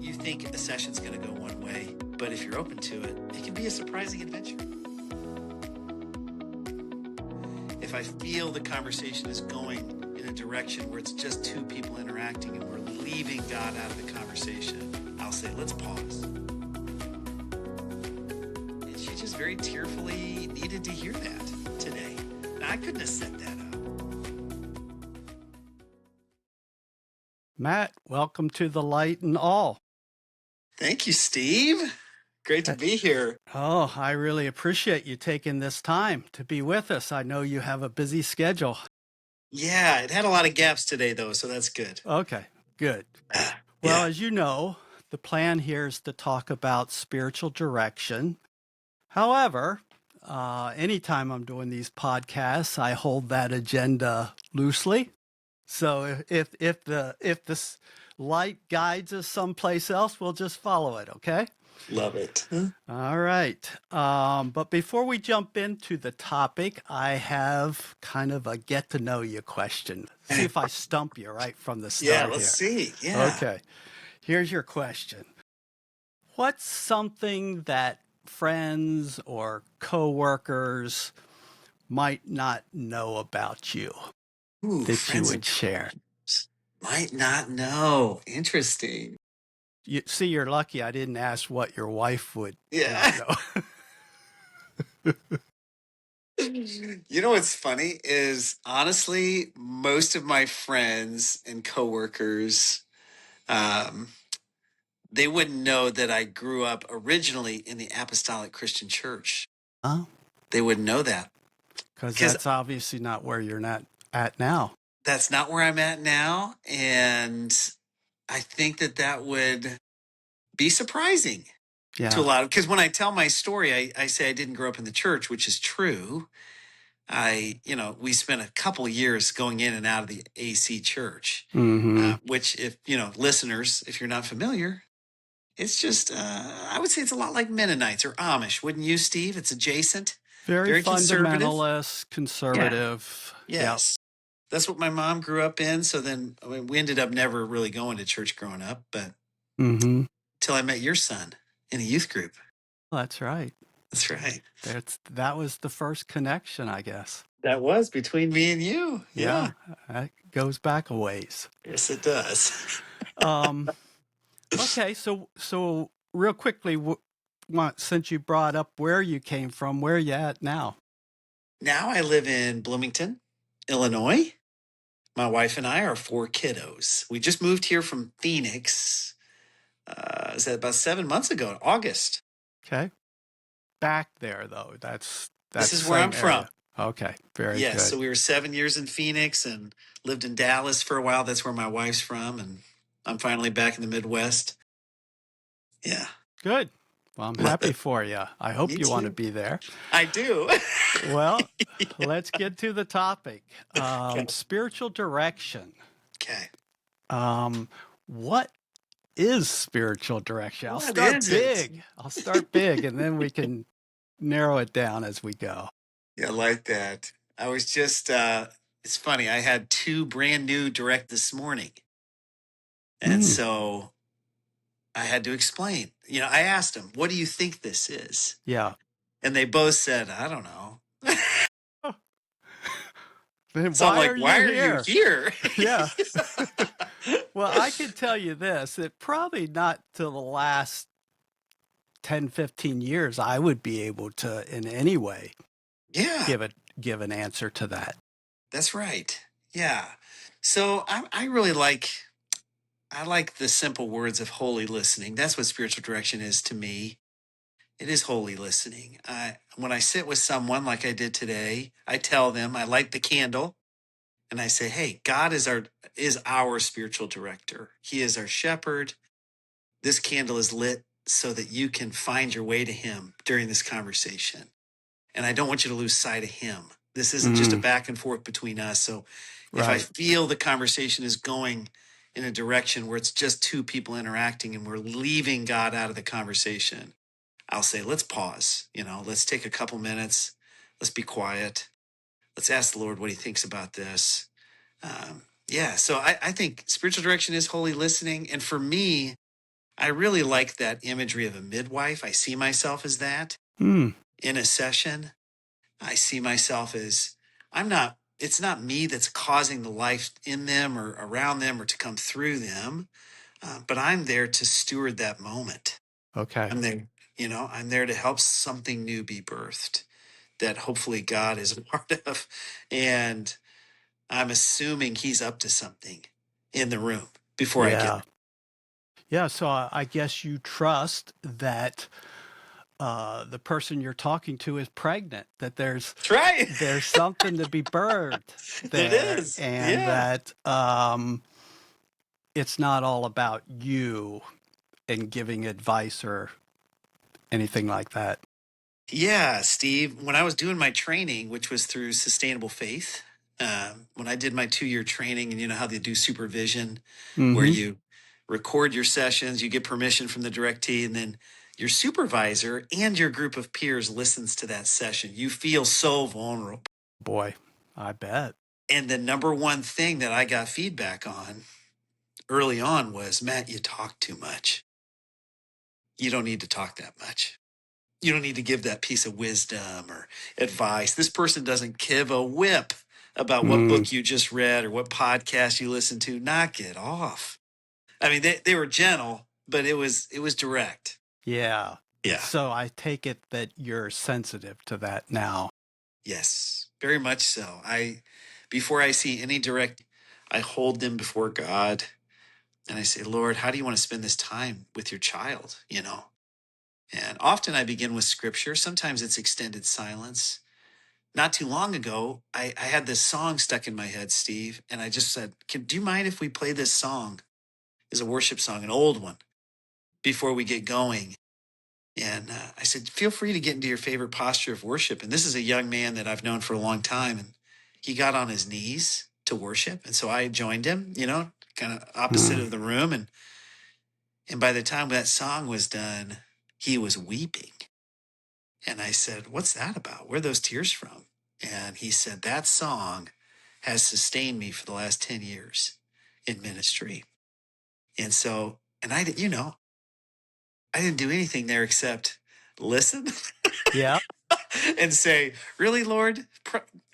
You think a session's going to go one way, but if you're open to it, it can be a surprising adventure. If I feel the conversation is going in a direction where it's just two people interacting and we're leaving God out of the conversation, I'll say, let's pause. And she just very tearfully needed to hear that today. Now, I couldn't have set that up. Matt, welcome to the Light and All. Thank you, Steve. Great to be here. Oh, I really appreciate you taking this time to be with us. I know you have a busy schedule. Yeah, it had a lot of gaps today, though, so that's good. Okay, good. Well, Yeah. as you know, the plan here is to talk about spiritual direction. However, anytime I'm doing these podcasts, I hold that agenda loosely. So if this light guides us someplace else, we'll just follow it, okay? Love it. All right. But before we jump into the topic, I have kind of a get to know you question. See if I stump you right from the start. Yeah, let's see. Yeah. Okay. Here's your question. What's something that friends or coworkers might not know about you Ooh, that you friends would and share? might not know. Interesting. You see, you're lucky I didn't ask what your wife would Yeah. not know. You know what's funny is honestly, most of my friends and coworkers, they wouldn't know that I grew up originally in the Apostolic Christian Church. Huh? They wouldn't know that. Because 'Cause that's obviously not where you're not at now. that's not where I'm at now. And I think that that would be surprising to a Yeah. lot of, because when I tell my story, I say I didn't grow up in the church, which is true. We spent a couple years going in and out of the AC church, Mm-hmm. which if, listeners, if you're not familiar, it's just, I would say it's a lot like Mennonites or Amish. Wouldn't you, Steve? It's adjacent. Very conservative. fundamentalist, conservative. Yes. That's what my mom grew up in. So then we ended up never really going to church growing up, but Mm-hmm. till I met your son in a youth group. That's right. That's right. That was the first connection, I guess. That was between me and you. Yeah. That goes back a ways. Yes, it does. Okay, so real quickly, since you brought up where you came from, where are you at now? Now I live in Bloomington, Illinois. My wife and I are 4 kiddos. We just moved here from Phoenix. Is that about 7 months ago, August? Okay. Back there, though. That's This is where I'm from. Okay, very good. Yes, so we were 7 years in Phoenix and lived in Dallas for a while. That's where my wife's from, and I'm finally back in the Midwest. Yeah. Good. Well, I'm happy for you. I hope you want to be there. I do. Well, let's get to the topic. Spiritual direction. Okay. What is spiritual direction? I'll start big, and then we can narrow it down as we go. Yeah, I like that. I was just, it's funny. I had 2 brand new direct this morning. And so I had to explain. I asked them, what do you think this is? Yeah. And they both said, I don't know. Then so I'm like, why are you here? Yeah. Well, I can tell you this, that probably not till the last 10, 15 years, I would be able to in any way give an answer to that. That's right. Yeah. So I really like the simple words of holy listening. That's what spiritual direction is to me. It is holy listening. When I sit with someone like I did today, I tell them, I light the candle and I say, hey, God is our spiritual director. He is our shepherd. This candle is lit so that you can find your way to him during this conversation. And I don't want you to lose sight of him. This isn't just a back and forth between us. So if I feel the conversation is going in a direction where it's just two people interacting and we're leaving God out of the conversation, I'll say, let's pause. Let's take a couple minutes. Let's be quiet. Let's ask the Lord what he thinks about this. So I think spiritual direction is holy listening. And for me, I really like that imagery of a midwife. I see myself as that Mm, in a session. I see myself as it's not me that's causing the life in them or around them or to come through them, but I'm there to steward that moment. okay. I'm there, I'm there to help something new be birthed that hopefully God is a part of. And I'm assuming he's up to something in the room before I get Yeah. Yeah. So I guess you trust that the person you're talking to is pregnant, that there. Right. there's something to be birthed It there, is. and Yeah. that it's not all about you and giving advice or anything like that. Yeah, Steve. When I was doing my training, which was through Sustainable Faith, when I did my 2-year training, and you know how they do supervision, where Mm-hmm. you record your sessions, you get permission from the directee, and then your supervisor and your group of peers listens to that session. You feel so vulnerable. Boy, I bet. And the number one thing that I got feedback on early on was, Matt, you talk too much. You don't need to talk that much. You don't need to give that piece of wisdom or advice. This person doesn't give a whip about what Mm, book you just read or what podcast you listen to. Knock it off. I mean, they were gentle, but it was direct. yeah. Yeah. So I take it that you're sensitive to that now. Yes. Very much so. Before I see any direct, I hold them before God and I say, Lord, how do you want to spend this time with your child? And often I begin with scripture. Sometimes it's extended silence. Not too long ago, I had this song stuck in my head, Steve, and I just said, do you mind if we play this song? It's a worship song, an old one, before we get going. And I said, feel free to get into your favorite posture of worship. And this is a young man that I've known for a long time. And he got on his knees to worship. And so I joined him, kind of opposite Mm, of the room. And by the time that song was done, he was weeping. And I said, what's that about? Where are those tears from? And he said, that song has sustained me for the last 10 years in ministry. And so, and I didn't do anything there except listen yeah. and say, really, Lord,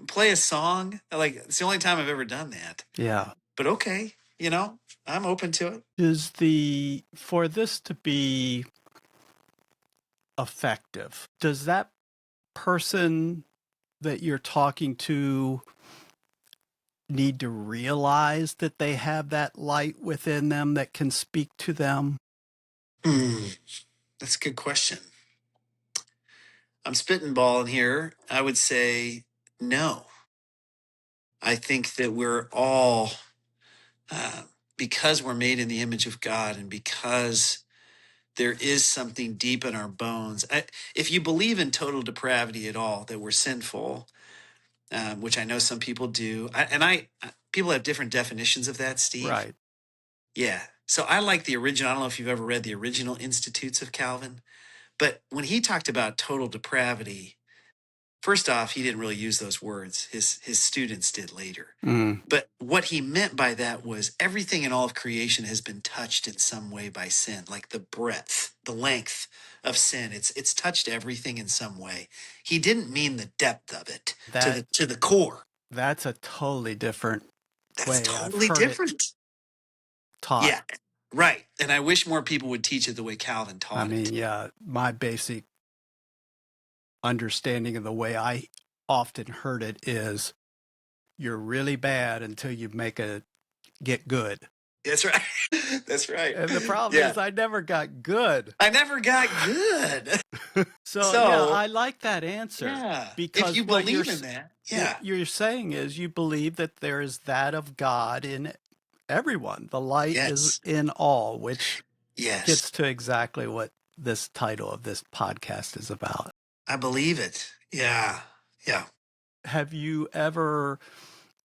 play a song. Like, it's the only time I've ever done that. Yeah. But okay, I'm open to it. For this to be effective, does that person that you're talking to need to realize that they have that light within them that can speak to them? Mm, that's a good question. I'm spitting balling here. I would say no. I think that we're all, uh, because we're made in the image of God and because there is something deep in our bones. If you believe in total depravity at all, that we're sinful, which I know some people do, people have different definitions of that, Steve. Right. Yeah. So I like the original. I don't know if you've ever read the original Institutes of Calvin, but when he talked about total depravity, first off, he didn't really use those words. His students did later. Mm, But what he meant by that was everything in all of creation has been touched in some way by sin, like the breadth, the length of sin. It's touched everything in some way. He didn't mean the depth of it to that the core. that's a totally different That's way. I've totally heard it different. taught. Yeah, right. And I wish more people would teach it the way Calvin I taught mean, it. yeah, my basic understanding of the way I often heard it is you're really bad until you make a get good. That's right. That's right. And the problem Yeah. is I never got good. I never got good. So yeah, So, I like that answer yeah. If because you believe in that, what yeah. you're saying is you believe that there is that of God in everyone. The light is Yes. in all, which Yes. gets to exactly what this title of this podcast is about. I believe it. Yeah. Yeah. Have you ever,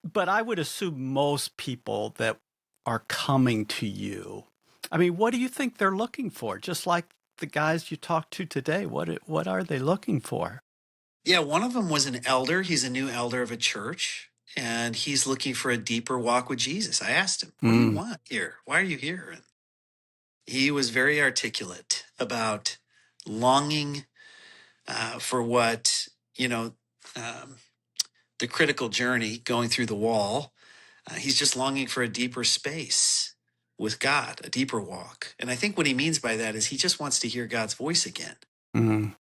but I would assume most people that are coming to you, I mean, what do you think they're looking for? Just like the guys you talked to today, what are they looking for? Yeah. One of them was an elder. He's a new elder of a church and he's looking for a deeper walk with Jesus. I asked him, what do you Mm, want here? Why are you here? He was very articulate about longing for what, you know, um, the critical journey going through the wall. He's just longing for a deeper space with God, a deeper walk. And I think what he means by that is he just wants to hear God's voice again. Mm.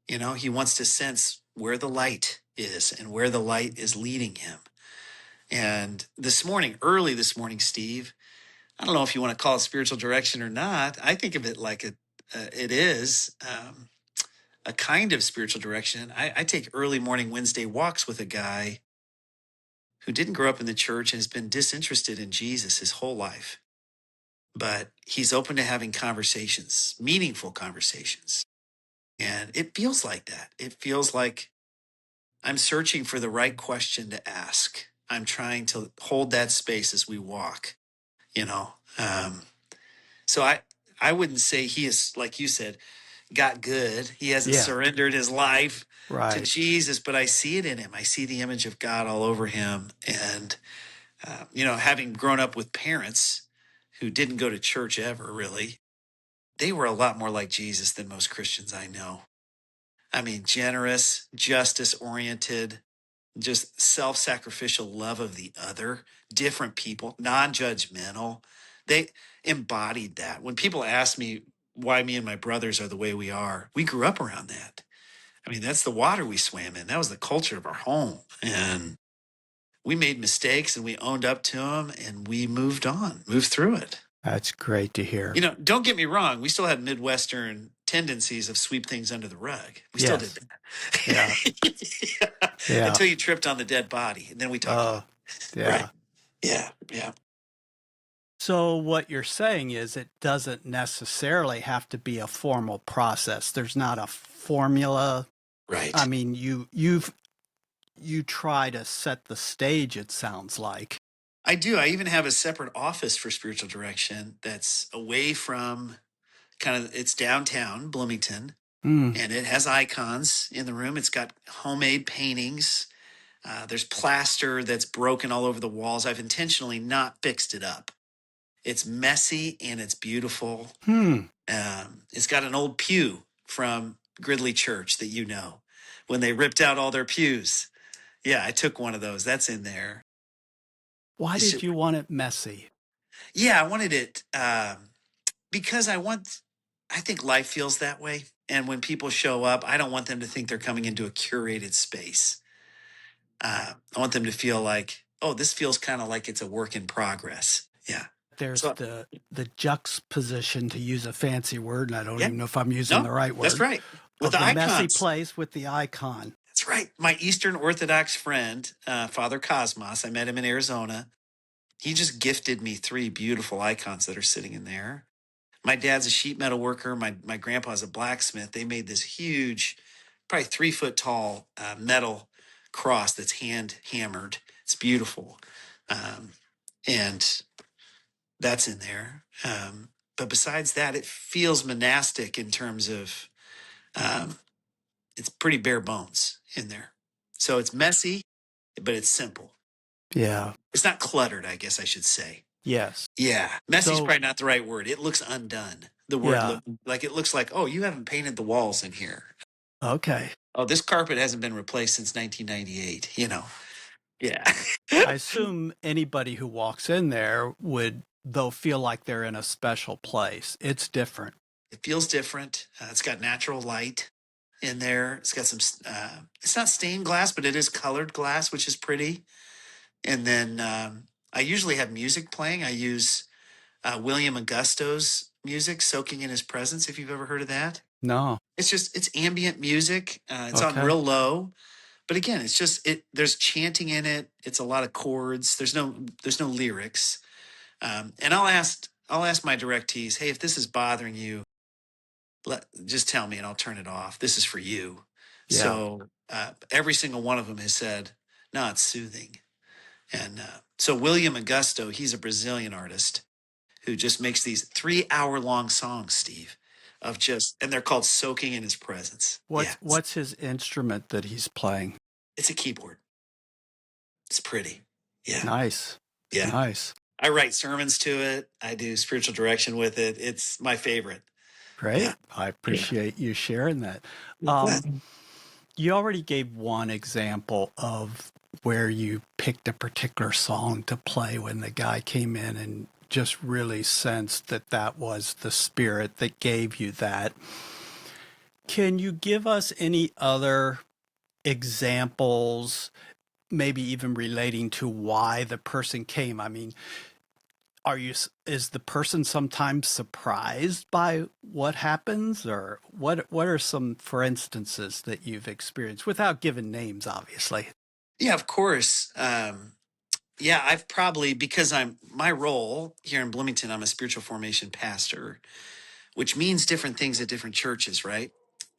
You know, he wants to sense where the light is and where the light is leading him. And this morning, early this morning, Steve, I don't know if you want to call it spiritual direction or not. I think of it like it is a kind of spiritual direction. I take early morning Wednesday walks with a guy who didn't grow up in the church and has been disinterested in Jesus his whole life. But he's open to having conversations, meaningful conversations. And it feels like that. It feels like I'm searching for the right question to ask. I'm trying to hold that space as we walk, you know. So I wouldn't say he is, like you said, got good. He hasn't Yeah, surrendered his life to right. Jesus, but I see it in him. I see the image of God all over him. And, you know, having grown up with parents who didn't go to church ever, really, they were a lot more like Jesus than most Christians I know. I mean, generous, justice oriented, just self sacrificial love of the other, different people, non judgmental. They embodied that. When people ask me why me and my brothers are the way we are, we grew up around that. I mean, that's the water we swam in. That was the culture of our home. And we made mistakes and we owned up to them and we moved on, moved through it. That's great to hear. You know, don't get me wrong. We still had Midwestern tendencies of sweep things under the rug. We still did Yes. Yeah. that. Yeah. Yeah. Until you tripped on the dead body. And then we talked about it. Right. Yeah. Yeah. Yeah. So what you're saying is it doesn't necessarily have to be a formal process. There's not a formula. I Right. mean, you try to set the stage, it sounds like. I do. I even have a separate office for spiritual direction that's away from kind of, it's downtown Bloomington, Mm. and it has icons in the room. It's got homemade paintings. There's plaster that's broken all over the walls. I've intentionally not fixed it up. It's messy and it's beautiful. Hmm. It's got an old pew from Gridley Church that you know, when they ripped out all their pews. Yeah, I took one of those. That's in there. Why It's did just, you want it messy? yeah, I wanted it because I think life feels that way. And when people show up, I don't want them to think they're coming into a curated space. I want them to feel like, oh, this feels kind of like it's a work in progress. Yeah. There's So, the juxtaposition, to use a fancy word, and I don't yeah, even know if I'm using no, the right that's word, right. With of the the messy icons. place with the icon. That's right. My Eastern Orthodox friend, Father Cosmos, I met him in Arizona. He just gifted me three beautiful icons that are sitting in there. My dad's a sheet metal worker. My grandpa's a blacksmith. They made this huge, probably 3 foot tall metal cross that's hand hammered. It's beautiful. Um, and that's in there. But besides that, it feels monastic in terms of um, it's pretty bare bones in there. So it's messy, but it's simple. Yeah. It's not cluttered, I guess I should say. Yes. Yeah, messy's So, probably not the right word. It looks undone. The word yeah. look like it looks like, oh, you haven't painted the walls in here. Okay. Oh, this carpet hasn't been replaced since 1998. You know. Yeah. I assume anybody who walks in there would, though, feel like they're in a special place. It's different. It feels different. It's got natural light in there. It's got some. It's not stained glass, but it is colored glass, which is pretty. And then I usually have music playing. I use William Augusto's music, "Soaking in His Presence." If you've ever heard of that, No. it's ambient music. It's on Okay. real low, but again, it's just it. There's chanting in it. It's a lot of chords. There's no lyrics. And I'll ask my directees, hey, if this is bothering you, just tell me and I'll turn it off. This is for you. Yeah. So every single one of them has said, no, it's soothing. And so William Augusto, he's a Brazilian artist who just makes these 3 hour long songs, Steve, of just, and they're called Soaking in His Presence. Yeah, What's his instrument that he's playing? it's a keyboard. It's pretty. Yeah. Nice. Yeah. Nice. I write sermons to it. I do spiritual direction with it. It's my favorite. Yeah. Great. I Yeah. appreciate you sharing that. Yeah. You already gave one example of where you picked a particular song to play when the guy came in and just really sensed that that was the spirit that gave you that. Can you give us any other examples, maybe even relating to why the person came? I mean, is the person sometimes surprised by what happens, or what are some for instances that you've experienced without giving names, obviously? Yeah, of course. Yeah, I've probably, because my role here in Bloomington, I'm a spiritual formation pastor, which means different things at different churches, right?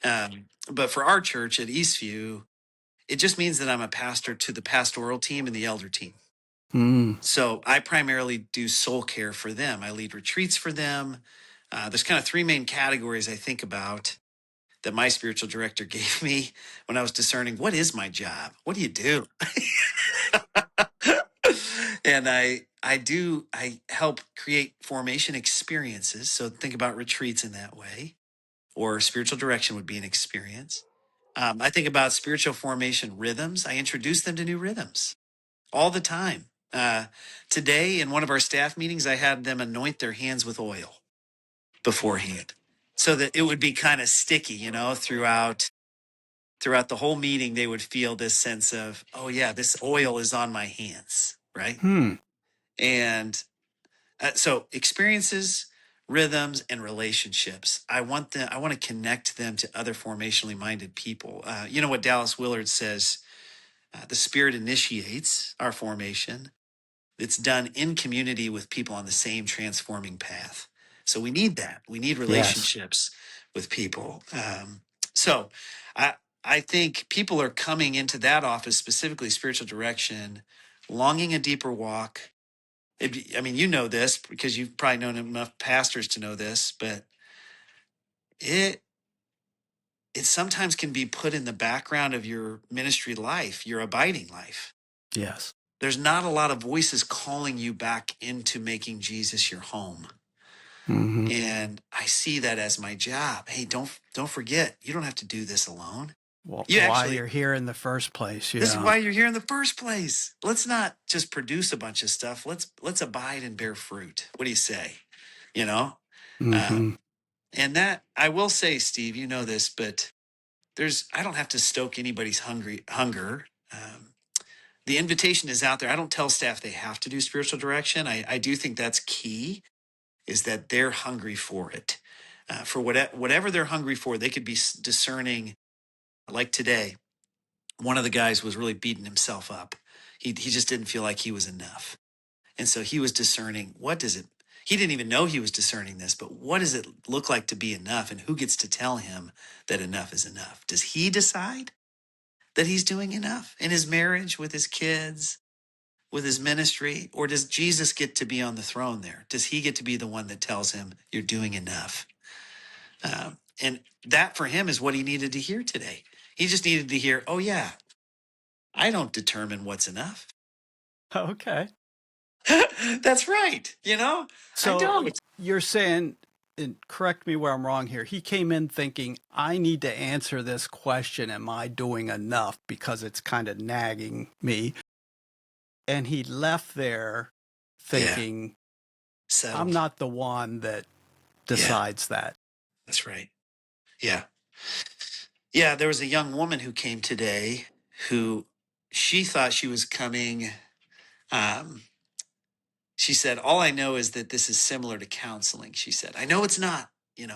But for our church at Eastview, it just means that I'm a pastor to the pastoral team and the elder team. Mm. So I primarily do soul care for them. I lead retreats for them. There's kind of three main categories I think about that my spiritual director gave me when I was discerning what is my job? What do you do? And I help create formation experiences. So think about retreats in that way, or spiritual direction would be an experience. I think about spiritual formation rhythms. I introduce them to new rhythms all the time. Today, in one of our staff meetings, I had them anoint their hands with oil beforehand, so that it would be kind of sticky, throughout the whole meeting. They would feel this sense of, oh yeah, this oil is on my hands, right? Hmm. And so experiences, rhythms, and relationships. I want them. I want to connect them to other formationally minded people. You know what Dallas Willard says: the Spirit initiates our formation. It's done in community with people on the same transforming path. So we need that. We need Yes. relationships with people. So I I think people are coming into that office, specifically spiritual direction, longing a deeper walk. I mean, you know this because you've probably known enough pastors to know this, but it it sometimes can be put in the background of your ministry life, your abiding life. Yes. There's not a lot of voices calling you back into making Jesus your home. Hmm. And I see that as my job. Hey, don't forget, you don't have to do this alone. Well, You why actually, you're here in the first place? this is Yeah. why you're here in the first place. Let's not just produce a bunch of stuff. Let's abide and bear fruit. What do you say? You know? Hmm. Um, and that I will say, Steve, you know this, but I don't have to stoke anybody's hunger. The invitation is out there. I don't tell staff they have to do spiritual direction. I do think that's key, is that they're hungry for it. For whatever they're hungry for, they could be discerning. Like today, one of the guys was really beating himself up. He just didn't feel like he was enough. And so he was discerning, what does it, he didn't even know he was discerning this, but what does it look like to be enough? And who gets to tell him that enough is enough? Does he decide that he's doing enough in his marriage, with his kids, with his ministry? Or does Jesus get to be on the throne there? Does he get to be the one that tells him you're doing enough? And that for him is what he needed to hear today. He just needed to hear, oh, yeah, I don't determine what's enough. Okay. That's right. I So don't. you're saying, and correct me where I'm wrong here, he came in thinking, I need to answer this question, am I doing enough? Because it's kind of nagging me. And he left there Yeah. thinking, I'm Settled. not the one that Yeah. decides that. That's right. Yeah. Yeah. There was a young woman who came today who she thought she was coming. Um, she said, all I know is that this is similar to counseling. She said, I know it's not,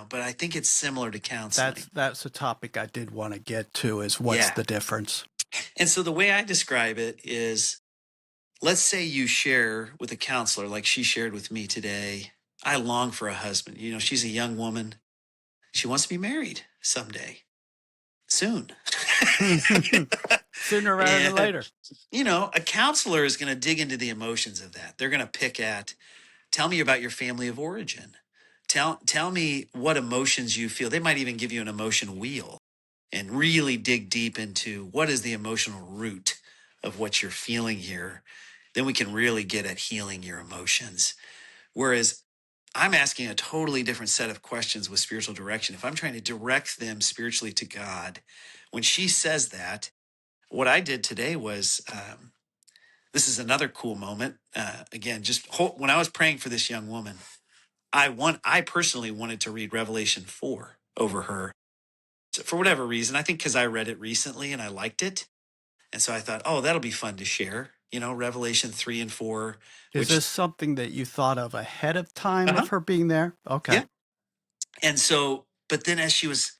but I think it's similar to counseling. That's a topic I did want to get to, is what's Yeah. the difference? And so the way I describe it is, let's say you share with a counselor like she shared with me today. I long for a husband. She's a young woman. She wants to be married someday, soon. Sooner rather than And, later. a counselor is going to dig into the emotions of that. They're going to pick at, tell me about your family of origin. Tell me what emotions you feel. They might even give you an emotion wheel and really dig deep into what is the emotional root of what you're feeling here. then we can really get at healing your emotions. Whereas I'm asking a totally different set of questions with spiritual direction. If I'm trying to direct them spiritually to God, when she says that, what I did today was this is another cool moment. Again, when I was praying for this young woman, I personally wanted to read Revelation 4 over her. So for whatever reason, I think because I read it recently and I liked it. And so I thought, oh, that'll be fun to share, Revelation 3 and 4, Is which, this something that you thought of ahead of time uh-huh, of her being there? Okay. yeah. And so, but then as she was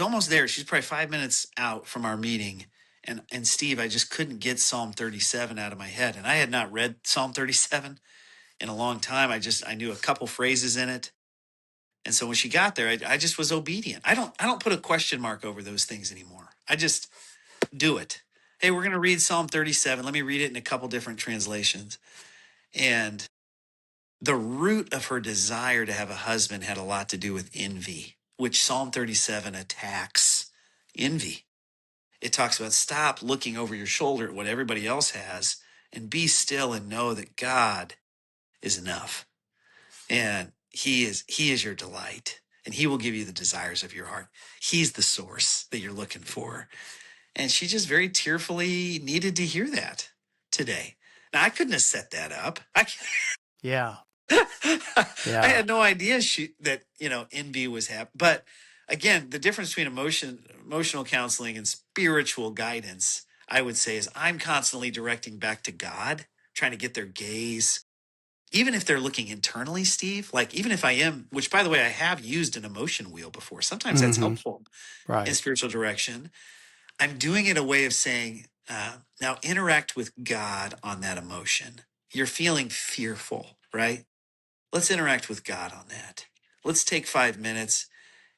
almost there. She's probably 5 minutes out from our meeting. And Steve, I just couldn't get Psalm 37 out of my head. And I had not read Psalm 37 in a long time. I knew a couple phrases in it. And so when she got there, I just was obedient. I don't put a question mark over those things anymore. I just do it. Hey, we're going to read Psalm 37. Let me read it in a couple different translations. And the root of her desire to have a husband had a lot to do with envy, which Psalm 37 attacks. Envy. It talks about stop looking over your shoulder at what everybody else has and be still and know that God is enough. And he is your delight, and he will give you the desires of your heart. He's the source that you're looking for. And she just very tearfully needed to hear that today. Now I couldn't have set that up. Yeah. I Yeah. had no idea that envy was happening. But again, the difference between emotional counseling and spiritual guidance, I would say, is I'm constantly directing back to God, trying to get their gaze, even if they're looking internally, Steve. Like even if I am, which by the way, I have used an emotion wheel before. Sometimes that's Mm-hmm. helpful in Right. spiritual direction. I'm doing it a way of saying, now interact with God on that emotion. You're feeling fearful, right? Let's interact with God on that. Let's take 5 minutes.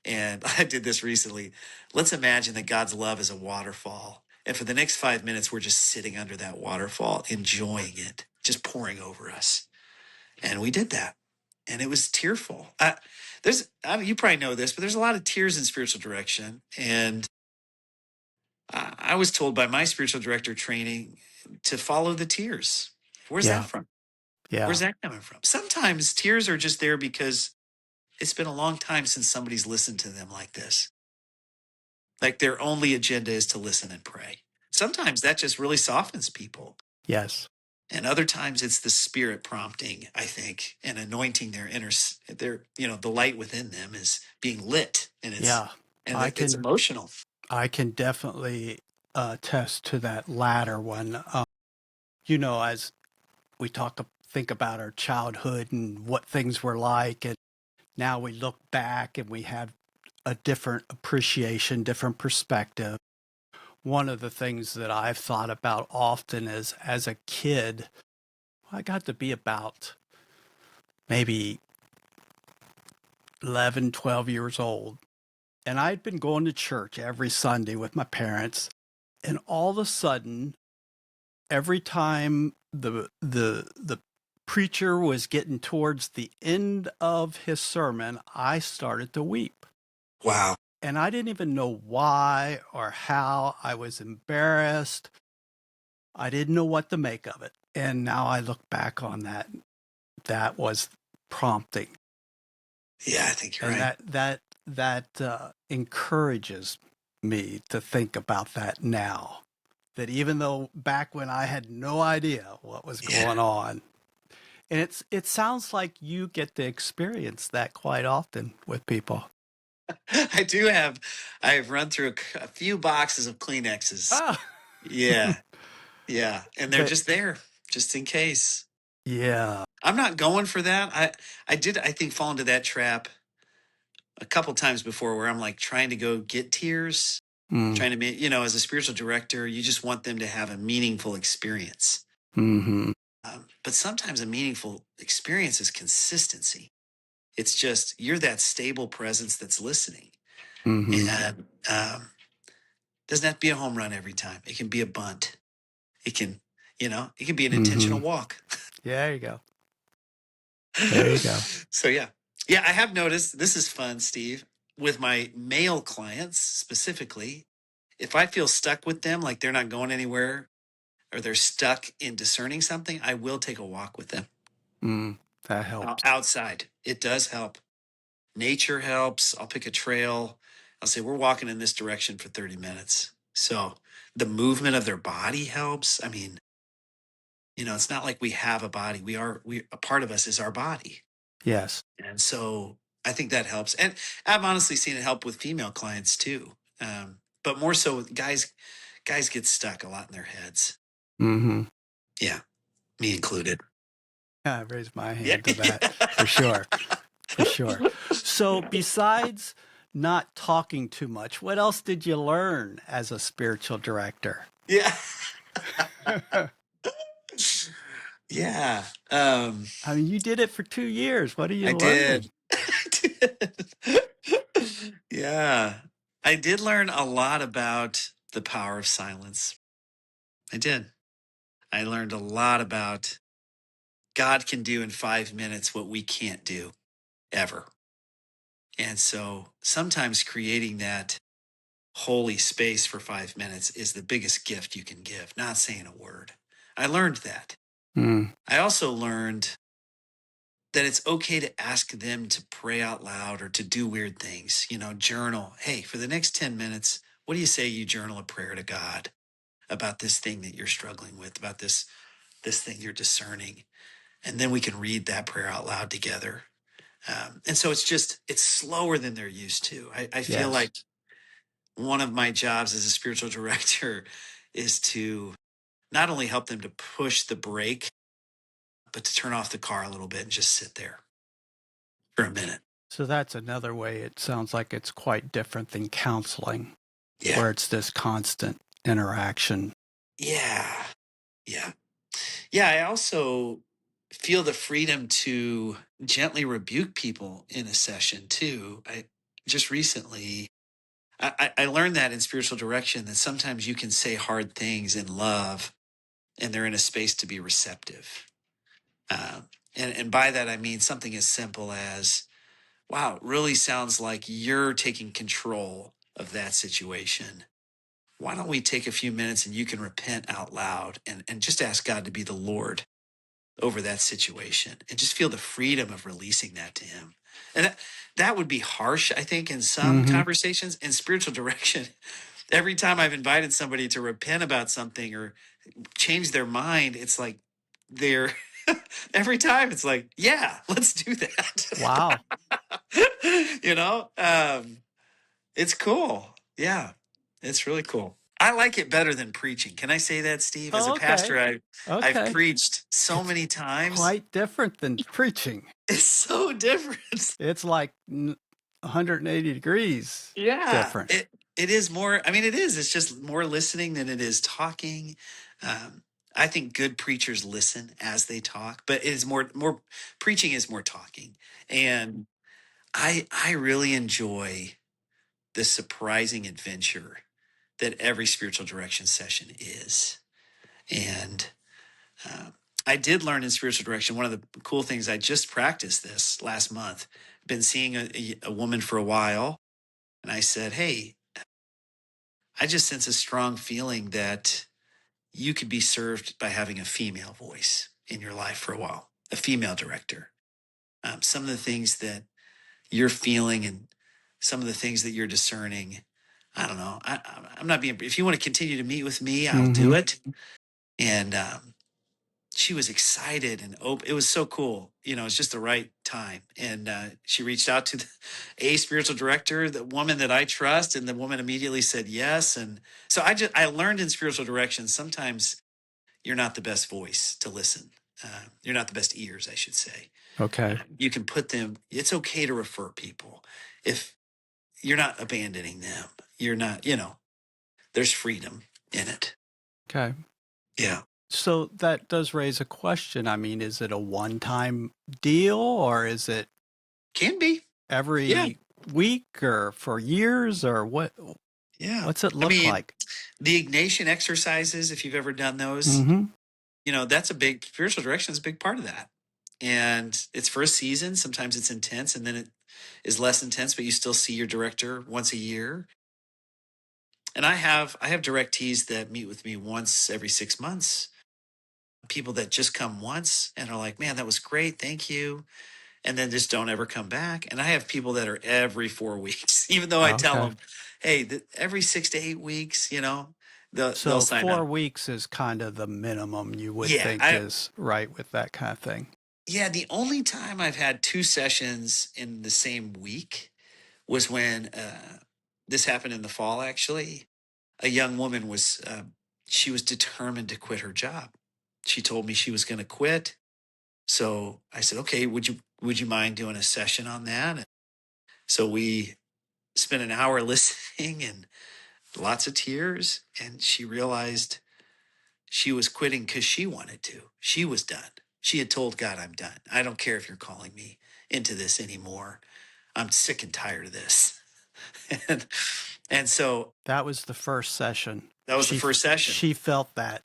And I did this recently. Let's imagine that God's love is a waterfall. And for the next 5 minutes, we're just sitting under that waterfall, enjoying it, just pouring over us. And we did that. And it was tearful. You probably know this, but there's a lot of tears in spiritual direction. And I was told by my spiritual director training to follow the tears. Where's that Yeah. from? Where's Yeah. that coming from? Sometimes tears are just there because it's been a long time since somebody's listened to them like this. Like their only agenda is to listen and pray. Sometimes that just really softens people. Yes. And other times it's the spirit prompting, I think, and anointing the light within them is being lit, and Yeah. I it's can emotional. I can definitely attest to that latter one. As we think about our childhood and what things were like, and now we look back and we have a different appreciation, different perspective. One of the things that I've thought about often is as a kid, I got to be about maybe 11, 12 years old. And I'd been going to church every Sunday with my parents. And all of a sudden, every time the preacher was getting towards the end of his sermon, I started to weep. Wow. And I didn't even know why or how. I was embarrassed. I didn't know what to make of it. And now I look back on that. That was prompting. Yeah, I think you're And right. that encourages me to think about that now. That even though back when I had no idea what was Yeah. going on, and it sounds like you get to experience that quite often with people. I do have, I've run through a few boxes of Kleenexes. Oh, Yeah. Yeah. And they're but just there, just in case. yeah, I'm not going for that. I think, fall into that trap a couple times before where I'm like trying to go get tears, mm, trying to make, as a spiritual director, you just want them to have a meaningful experience. mm-hmm, But sometimes a meaningful experience is consistency. It's just, you're that stable presence that's listening. mm-hmm, And doesn't have to be a home run every time. It can be a bunt. It can, it can be an mm-hmm. intentional walk. Yeah, there you go. There you go. So yeah. Yeah, I have noticed this is fun, Steve, with my male clients specifically. If I feel stuck with them, like they're not going anywhere, or they're stuck in discerning something, I will take a walk with them That helps. outside. It does help. Nature helps. I'll pick a trail. I'll say, we're walking in this direction for 30 minutes. So the movement of their body helps. I mean, it's not like we have a body. A part of us is our body. Yes. And so I think that helps. And I've honestly seen it help with female clients too. But more so with guys get stuck a lot in their heads. Mm-hmm. Yeah. Me included. Yeah, I raised my Yeah. hand to that for sure. For sure. So besides not talking too much, what else did you learn as a spiritual director? Yeah. Yeah. I mean, you did it for 2 years. What do you I did. learn? I did. Yeah. I did learn a lot about the power of silence. I did. I learned a lot about God can do in 5 minutes what we can't do ever. And so sometimes creating that holy space for 5 minutes is the biggest gift you can give, not saying a word. I learned that. Mm, I also learned that it's okay to ask them to pray out loud or to do weird things, journal. Hey, for the next 10 minutes, what do you say you journal a prayer to God about this thing that you're struggling with, about this thing you're discerning? And then we can read that prayer out loud together. And so it's slower than they're used to. I feel yes. like one of my jobs as a spiritual director is to not only help them to push the brake, but to turn off the car a little bit and just sit there for a minute. So that's another way it sounds like it's quite different than counseling, Yeah. where it's this constant interaction. Yeah. Yeah. Yeah. I also feel the freedom to gently rebuke people in a session too. I just recently, I learned that in spiritual direction that sometimes you can say hard things in love and they're in a space to be receptive. And by that, I mean something as simple as, wow, it really sounds like you're taking control of that situation. Why don't we take a few minutes and you can repent out loud and just ask God to be the Lord over that situation and just feel the freedom of releasing that to him. And that would be harsh, I think, in some Mm-hmm. conversations. In spiritual direction, every time I've invited somebody to repent about something or change their mind, it's like they're every time it's like, yeah, let's do that. Wow. you know, um, it's cool. Yeah, it's really cool. I like it better than preaching. Can I say that, Steve? As a Oh, okay. pastor, I've Okay. preached so It's many times. quite different than preaching. It's so different. It's like 180 degrees Yeah, different. it is more. I mean, it is. It's just more listening than it is talking. Um, I think good preachers listen as they talk, but it is more preaching is more talking. And I really enjoy the surprising adventure that every spiritual direction session is. And uh, I did learn in spiritual direction. One of the cool things, I just practiced this last month. Been seeing a woman for a while, and I said, "Hey, I just sense a strong feeling that you could be served by having a female voice in your life for a while, a female director. Some of the things that you're feeling and some of the things that you're discerning. I don't know. I'm not being, if you want to continue to meet with me, I'll Mm-hmm. do it." And she was excited and open. It was so cool. It's just the right time. And she reached out to a spiritual director, the woman that I trust, and the woman immediately said yes. And so I learned in spiritual direction, sometimes you're not the best voice to listen. You're not the best ears, I should say. Okay. You can put them, it's okay to refer people. If you're not abandoning them, you're not, there's freedom in it. Okay. Yeah. So that does raise a question. I mean, is it a one-time deal or is it Can be. Yeah. every week or for years or Yeah. what's it I look mean, like? the Ignatian exercises, if you've ever done those, Mm-hmm. that's a big spiritual direction is a big part of that. And it's for a season. Sometimes it's intense and then it is less intense, but you still see your director once a year. And I have directees that meet with me once every 6 months, people that just come once and are like, man, that was great. Thank you. And then just don't ever come back. And I have people that are every 4 weeks, even though I tell Okay. them, hey, every 6 to 8 weeks, they'll So sign 4 weeks is kind of the minimum you would Yeah, think is right with that kind of thing. yeah. The only time I've had two sessions in the same week was when this happened in the fall. Actually, a young woman was she was determined to quit her job. She told me she was going to quit. So I said, okay, would you mind doing a session on that? And so we spent an hour listening and lots of tears, and she realized she was quitting because she wanted to. She was done. She had told God, I'm done. I don't care if you're calling me into this anymore. I'm sick and tired of this. and, and so That was the first session. that was the first session. She felt that.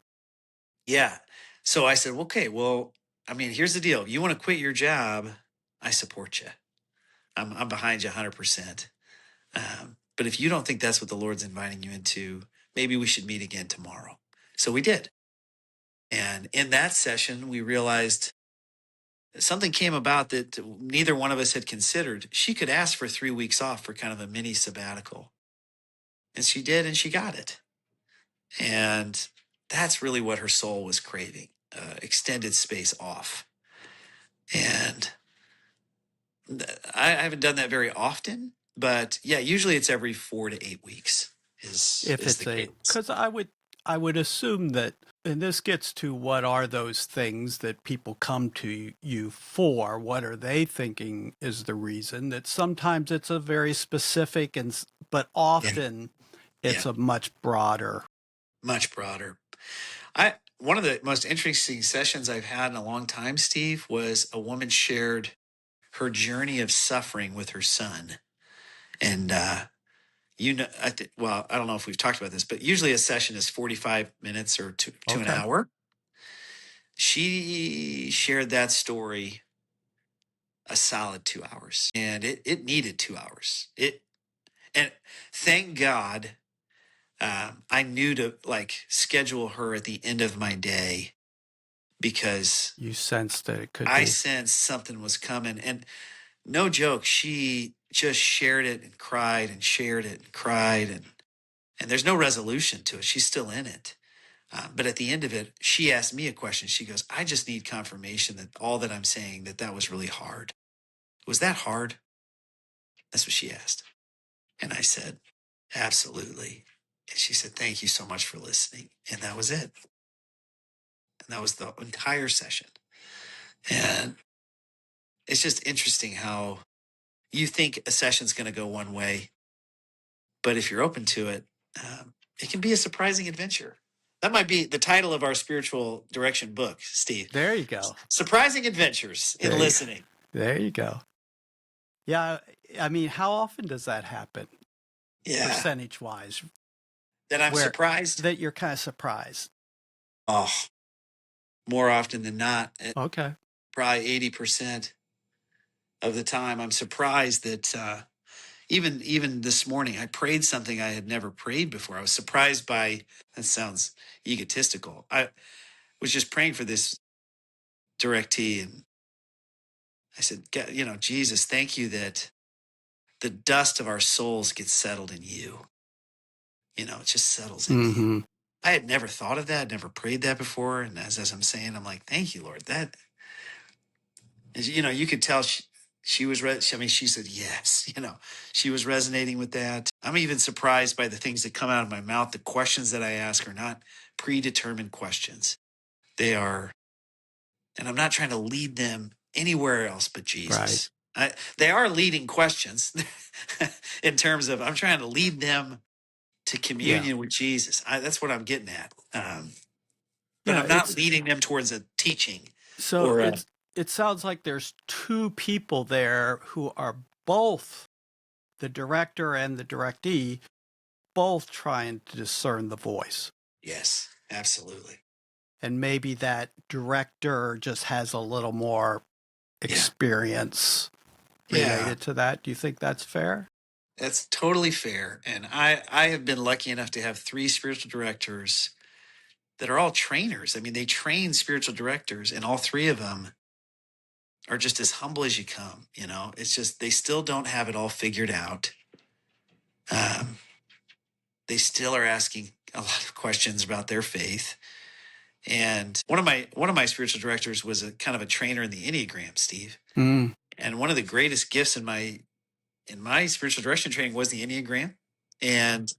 Yeah. So I said, okay, well, I mean, here's the deal. You want to quit your job? I support you. I'm behind you 100%. But if you don't think that's what the Lord's inviting you into, maybe we should meet again tomorrow. So we did. And in that session, we realized something came about that neither one of us had considered. She could ask for 3 weeks off for kind of a mini sabbatical. And she did, and she got it. And that's really what her soul was craving, extended space off. And I haven't done that very often, but yeah, usually it's every 4 to 8 weeks If is the it's cadence. because I would assume that, and this gets to what are those things that people come to you for? What are they thinking is the reason? That sometimes it's a very specific but Yeah, often yeah, it's a much broader. much broader. I One of the most interesting sessions I've had in a long time, Steve, was a woman shared her journey of suffering with her son. And well, I don't know if we've talked about this, but usually a session is 45 minutes or to an Okay. hour. She shared that story a solid 2 hours, and it needed 2 hours. And thank God, I knew to like schedule her at the end of my day because You sense that it could I be. sensed something was coming. And no joke, she just shared it and cried and shared it and cried, and there's no resolution to it. She's still in it. But at the end of it, she asked me a question. She goes, I just need confirmation that all that I'm saying, that was really hard. Was that hard? That's what she asked. And I said, absolutely. And she said, thank you so much for listening. And that was it. And that was the entire session. And it's just interesting how you think a session's going to go one way, but if you're open to it, it can be a surprising adventure. That might be the title of our spiritual direction book, Steve. There you go. Surprising adventures in There you, listening. there you go. Yeah, I mean, how often does that happen, Yeah. percentage wise, That I'm where surprised. that you're kind of surprised? Oh, more often than not, Okay. probably 80% of the time, I'm surprised that even this morning, I prayed something I had never prayed before. I was surprised by, that sounds egotistical. I was just praying for this directee, and I said, Jesus, thank you that the dust of our souls gets settled in you. It just settles in you. Mm-hmm. I had never thought of that, never prayed that before. And as I'm saying, I'm like, thank you, Lord. That is, you could tell she was, I mean, she said, yes, she was resonating with that. I'm even surprised by the things that come out of my mouth. The questions that I ask are not predetermined questions. They are, and I'm not trying to lead them anywhere else but Right. Jesus. They are leading questions in terms of I'm trying to lead them to Yeah. communion with Jesus. That's what I'm getting at. But Yeah. I'm not leading them towards a teaching So or it sounds like there's two people there who are both the director and the directee, both trying to discern the voice. yes, absolutely. And maybe that director just has a little more Yeah. experience Yeah. related to that. Do you think that's fair? That's totally fair. And I have been lucky enough to have three spiritual directors that are all trainers. I mean, they train spiritual directors, and all three of them are just as humble as you come. It's just they still don't have it all figured out. Um, they still are asking a lot of questions about their faith. And one of my spiritual directors was a kind of a trainer in the Enneagram, Steve. Mm, And one of the greatest gifts in my spiritual direction training was the Enneagram. And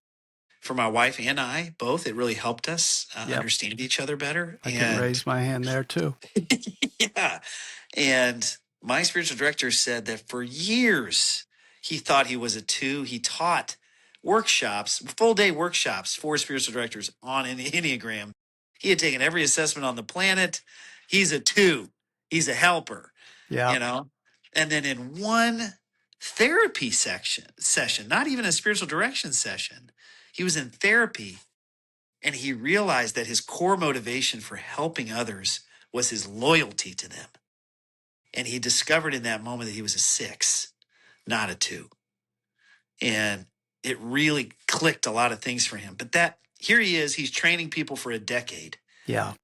for my wife and I both, it really helped us yep. understand each other better. I can And raise my hand there too. yeah. And my spiritual director said that for years he thought he was a two. He taught workshops, full day workshops for spiritual directors on an Enneagram. He had taken every assessment on the planet. He's a two. He's a helper, you Yep. know? And then in one therapy session, not even a spiritual direction session, he was in therapy and he realized that his core motivation for helping others was his loyalty to them. And he discovered in that moment that he was a six, not a two. And it really clicked a lot of things for him. But that here he is, he's training people for a decade Yeah.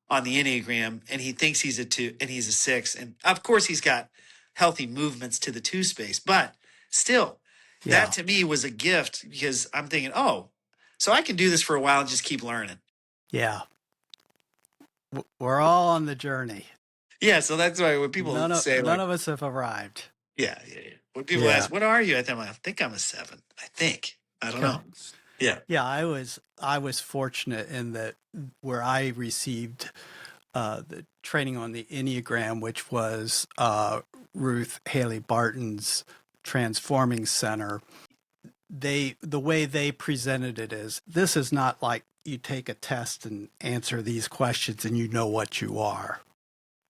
on the Enneagram, and he thinks he's a two and he's a six. And of course, he's got healthy movements to the two space, but still, that Yeah. to me was a gift because I'm thinking, oh, so I can do this for a while and just keep learning. Yeah. We're all on the journey. Yeah, so that's why when people say None like, of us have arrived. yeah. When people Yeah. ask, "What are you?" I think I'm a seven. I think I don't Okay. know. Yeah, Yeah, I was fortunate in that where I received the training on the Enneagram, which was Ruth Haley Barton's Transforming Center. The way they presented it is this is not like you take a test and answer these questions and you know what you are.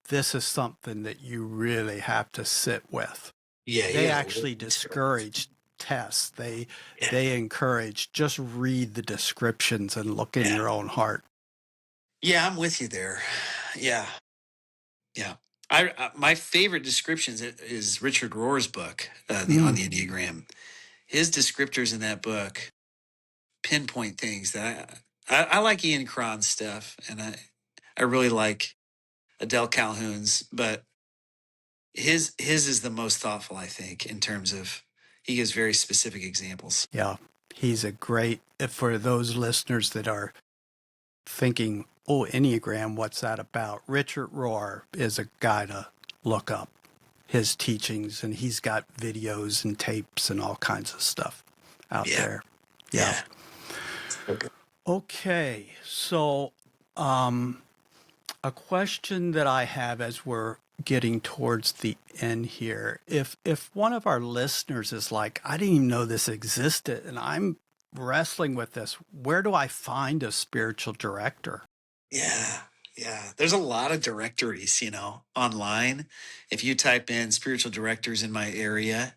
This is something that you really have to sit with. yeah, They yeah, actually discourage tests. yeah, They encourage just read the descriptions and look in yeah. your own heart. Yeah, I'm with you there. Yeah, yeah. My favorite descriptions is Richard Rohr's book, on Mm, the Enneagram. His descriptors in that book pinpoint things that I like Ian Cron's stuff, and I really like Adele Calhoun's, but his is the most thoughtful, I think, in terms of he gives very specific examples. yeah, he's a great for those listeners that are thinking, "Oh, Enneagram, what's that about?" Richard Rohr is a guy to look up his teachings, and he's got videos and tapes and all kinds of stuff out Yeah, there. Yeah. yeah. Okay. Okay, so a question that I have as we're getting towards the end here, if one of our listeners is like, I didn't even know this existed, and I'm wrestling with this, where do I find a spiritual director? Yeah, yeah. There's a lot of directories, online. If you type in spiritual directors in my area,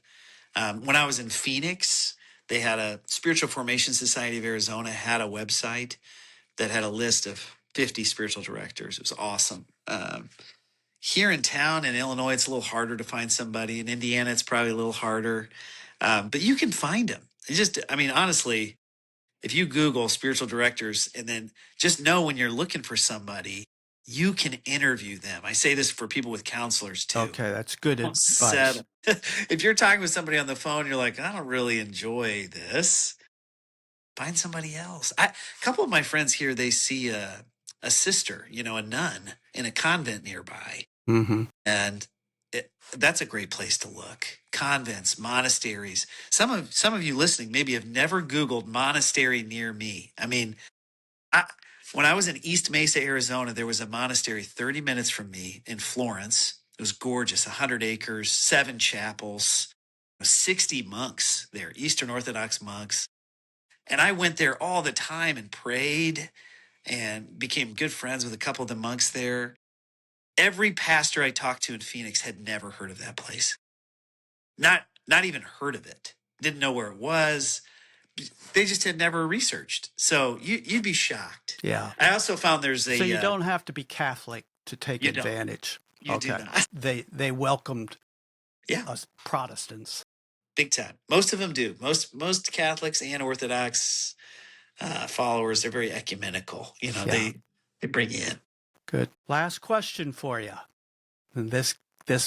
when I was in Phoenix, they had a Spiritual Formation Society of Arizona had a website that had a list of 50 spiritual directors. It was awesome. Here in town in Illinois, it's a little harder to find somebody. In Indiana, it's probably a little harder, but you can find them. I mean, honestly, if you Google spiritual directors and then just know when you're looking for somebody, you can interview them. I say this for people with counselors too. Okay, that's good Don't advice. settle. If you're talking with somebody on the phone, you're like, I don't really enjoy this. Find somebody else. A couple of my friends here, they see a sister, a nun in a convent nearby. Mm-hmm. And that's a great place to look. Convents, monasteries. Some of you listening maybe have never Googled monastery near me. I mean, I, when I was in East Mesa, Arizona, there was a monastery 30 minutes from me in Florence. It was gorgeous, 100 acres, 7 chapels, 60 monks there, Eastern Orthodox monks. And I went there all the time and prayed and became good friends with a couple of the monks there. Every pastor I talked to in Phoenix had never heard of that place. Not even heard of it. Didn't know where it was. They just had never researched. So you'd be shocked. Yeah. I also found there's So a you don't have to be Catholic to take you don't advantage. you do Okay. not. They welcomed Yeah. us Protestants. big time. Most of them do. Most Catholics and Orthodox followers, they're very ecumenical. Yeah, They bring you in. good. Last question for you. And this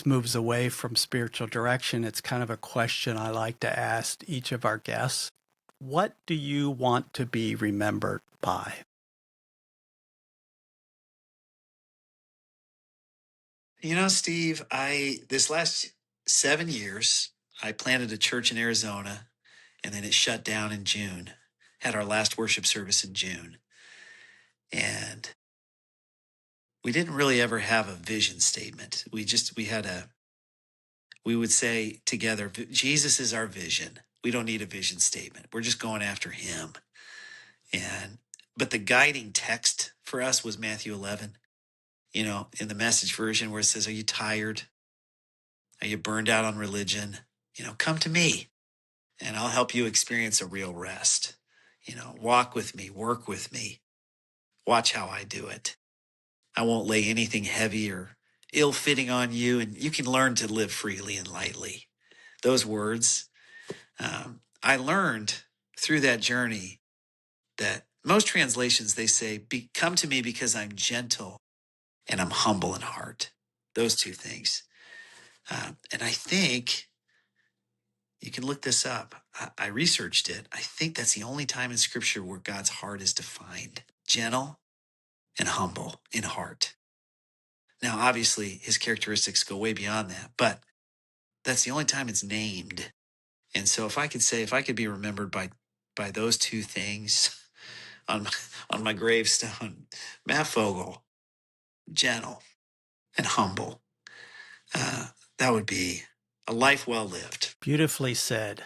moves away from spiritual direction. It's kind of a question I like to ask each of our guests. What do you want to be remembered by? Steve, this last 7 years, I planted a church in Arizona, and then it shut down in June. Had our last worship service in June. And we didn't really ever have a vision statement. We would say together, Jesus is our vision. We don't need a vision statement. We're just going after him. But the guiding text for us was Matthew 11, in the Message version, where it says, are you tired? Are you burned out on religion? Come to me and I'll help you experience a real rest. Walk with me, work with me, watch how I do it. I won't lay anything heavy or ill-fitting on you, and you can learn to live freely and lightly. Those words, I learned through that journey that most translations, they say, come to me because I'm gentle and I'm humble in heart. Those two things. And I think you can look this up. I researched it. I think that's the only time in Scripture where God's heart is defined. Gentle and humble in heart. Now, obviously, his characteristics go way beyond that, but that's the only time it's named. And so if I could be remembered by those two things on my gravestone, Matt Fogel, gentle and humble, that would be a life well lived. Beautifully said.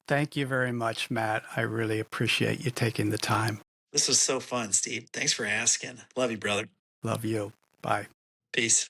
Thank you very much, Matt. I really appreciate you taking the time. This was so fun, Steve. Thanks for asking. Love you, brother. Love you. Bye. Peace.